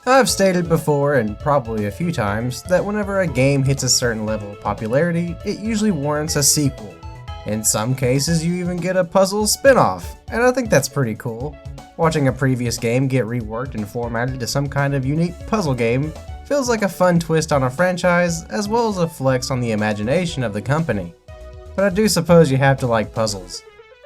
I've stated before, and probably a few times, that whenever a game hits a certain level of popularity, it usually warrants a sequel. In some cases, you even get a puzzle spin-off, and I think that's pretty cool. Watching a previous game get reworked and formatted to some kind of unique puzzle game feels like a fun twist on a franchise, as well as a flex on the imagination of the company. But I do suppose you have to like puzzles.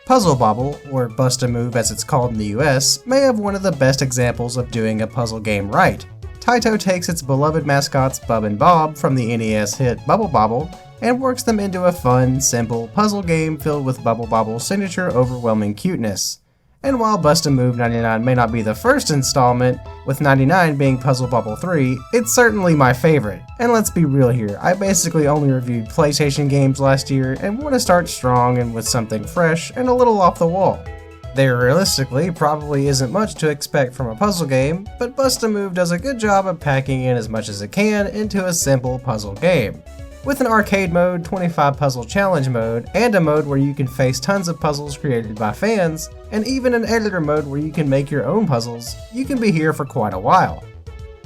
Puzzle Bobble, or Bust-A-Move as it's called in the US, may have one of the best examples of doing a puzzle game right. Taito takes its beloved mascots Bub and Bob from the NES hit Bubble Bobble and works them into a fun, simple puzzle game filled with Bubble Bobble's signature overwhelming cuteness. And while Bust-A-Move 99 may not be the first installment, with 99 being Puzzle Bobble 3, it's certainly my favorite. And let's be real here, I basically only reviewed PlayStation games last year and want to start strong and with something fresh and a little off the wall. There realistically probably isn't much to expect from a puzzle game, but Bust-A-Move does a good job of packing in as much as it can into a simple puzzle game. With an arcade mode, 25 puzzle challenge mode, and a mode where you can face tons of puzzles created by fans, and even an editor mode where you can make your own puzzles, you can be here for quite a while.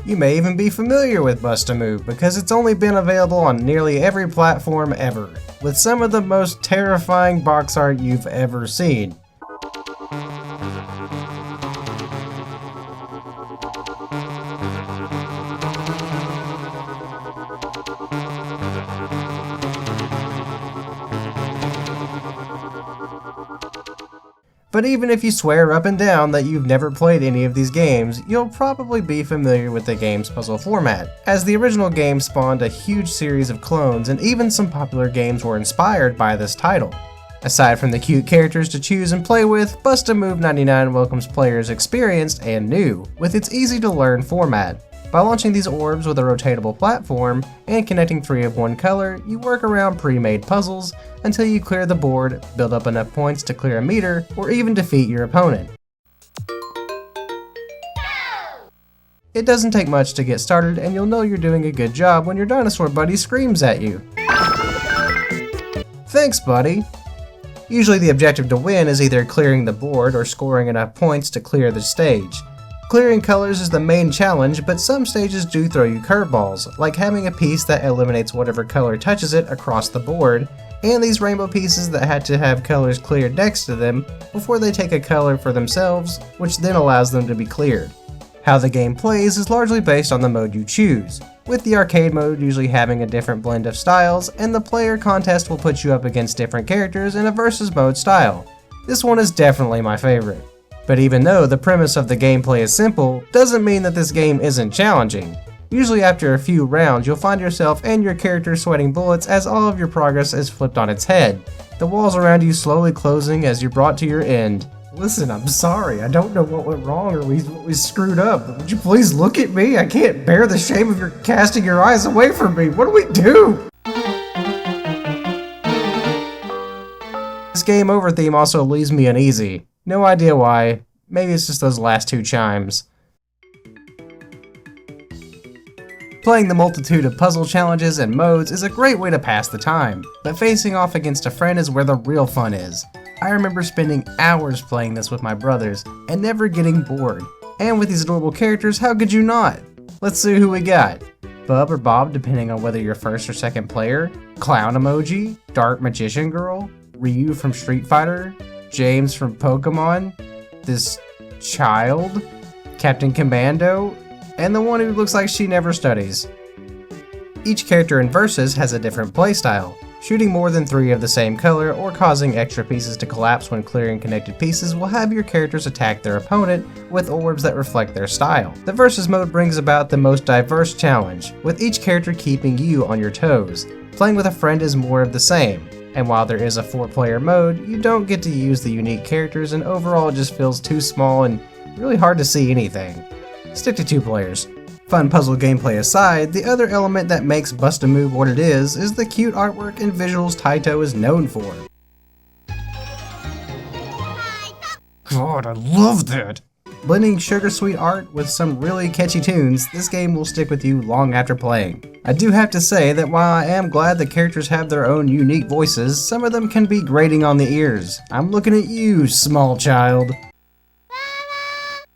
You may even be familiar with Bust-A-Move because it's only been available on nearly every platform ever, with some of the most terrifying box art you've ever seen. But even if you swear up and down that you've never played any of these games, you'll probably be familiar with the game's puzzle format, as the original game spawned a huge series of clones and even some popular games were inspired by this title. Aside from the cute characters to choose and play with, Bust-A-Move 99 welcomes players experienced and new, with its easy-to-learn format. By launching these orbs with a rotatable platform and connecting 3 of one color, you work around pre-made puzzles until you clear the board, build up enough points to clear a meter, or even defeat your opponent. It doesn't take much to get started, and you'll know you're doing a good job when your dinosaur buddy screams at you. Thanks, buddy! Usually the objective to win is either clearing the board or scoring enough points to clear the stage. Clearing colors is the main challenge, but some stages do throw you curveballs, like having a piece that eliminates whatever color touches it across the board, and these rainbow pieces that had to have colors cleared next to them before they take a color for themselves, which then allows them to be cleared. How the game plays is largely based on the mode you choose, with the arcade mode usually having a different blend of styles, and the player contest will put you up against different characters in a versus mode style. This one is definitely my favorite. But even though the premise of the gameplay is simple, doesn't mean that this game isn't challenging. Usually after a few rounds, you'll find yourself and your character sweating bullets as all of your progress is flipped on its head, the walls around you slowly closing as you're brought to your end. Listen, I'm sorry, I don't know what went wrong or we screwed up, but would you please look at me? I can't bear the shame of your casting your eyes away from me. What do we do? This game over theme also leaves me uneasy. No idea why. Maybe it's just those last 2 chimes. Playing the multitude of puzzle challenges and modes is a great way to pass the time, but facing off against a friend is where the real fun is. I remember spending hours playing this with my brothers and never getting bored. And with these adorable characters, how could you not? Let's see who we got. Bub or Bob depending on whether you're first or second player, Clown Emoji, Dark Magician Girl, Ryu from Street Fighter, James from Pokemon, this child, Captain Commando, and the one who looks like she never studies. Each character in Versus has a different playstyle. Shooting more than 3 of the same color or causing extra pieces to collapse when clearing connected pieces will have your characters attack their opponent with orbs that reflect their style. The Versus mode brings about the most diverse challenge, with each character keeping you on your toes. Playing with a friend is more of the same. And while there is a 4-player mode, you don't get to use the unique characters and overall it just feels too small and really hard to see anything. Stick to 2 players. Fun puzzle gameplay aside, the other element that makes Bust-A-Move what it is the cute artwork and visuals Taito is known for. God, I love that! Blending sugar sweet art with some really catchy tunes, this game will stick with you long after playing. I do have to say that while I am glad the characters have their own unique voices, some of them can be grating on the ears. I'm looking at you, small child.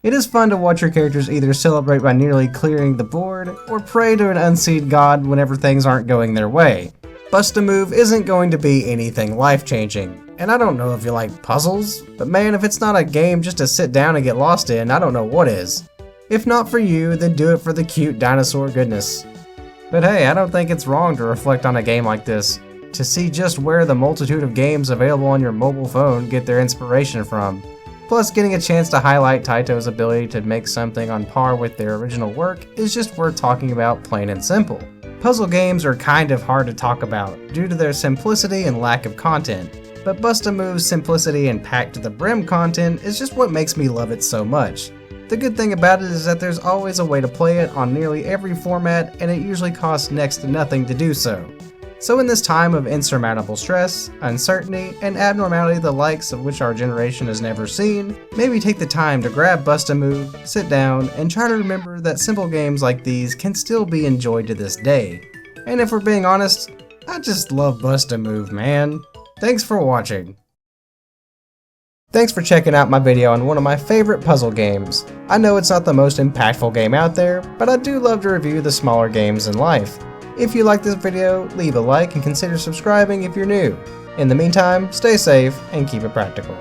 It is fun to watch your characters either celebrate by nearly clearing the board, or pray to an unseen god whenever things aren't going their way. Bust-A-Move isn't going to be anything life-changing, and I don't know if you like puzzles, but man, if it's not a game just to sit down and get lost in, I don't know what is. If not for you, then do it for the cute dinosaur goodness. But hey, I don't think it's wrong to reflect on a game like this, to see just where the multitude of games available on your mobile phone get their inspiration from. Plus, getting a chance to highlight Taito's ability to make something on par with their original work is just worth talking about, plain and simple. Puzzle games are kind of hard to talk about due to their simplicity and lack of content, but Bust-A-Move's simplicity and packed to the brim content is just what makes me love it so much. The good thing about it is that there's always a way to play it on nearly every format, and it usually costs next to nothing to do so. So in this time of insurmountable stress, uncertainty, and abnormality the likes of which our generation has never seen, maybe take the time to grab Bust-A-Move, sit down, and try to remember that simple games like these can still be enjoyed to this day. And if we're being honest, I just love Bust-A-Move, man. Thanks for watching. Thanks for checking out my video on one of my favorite puzzle games. I know it's not the most impactful game out there, but I do love to review the smaller games in life. If you like this video, leave a like and consider subscribing if you're new. In the meantime, stay safe and keep it practical.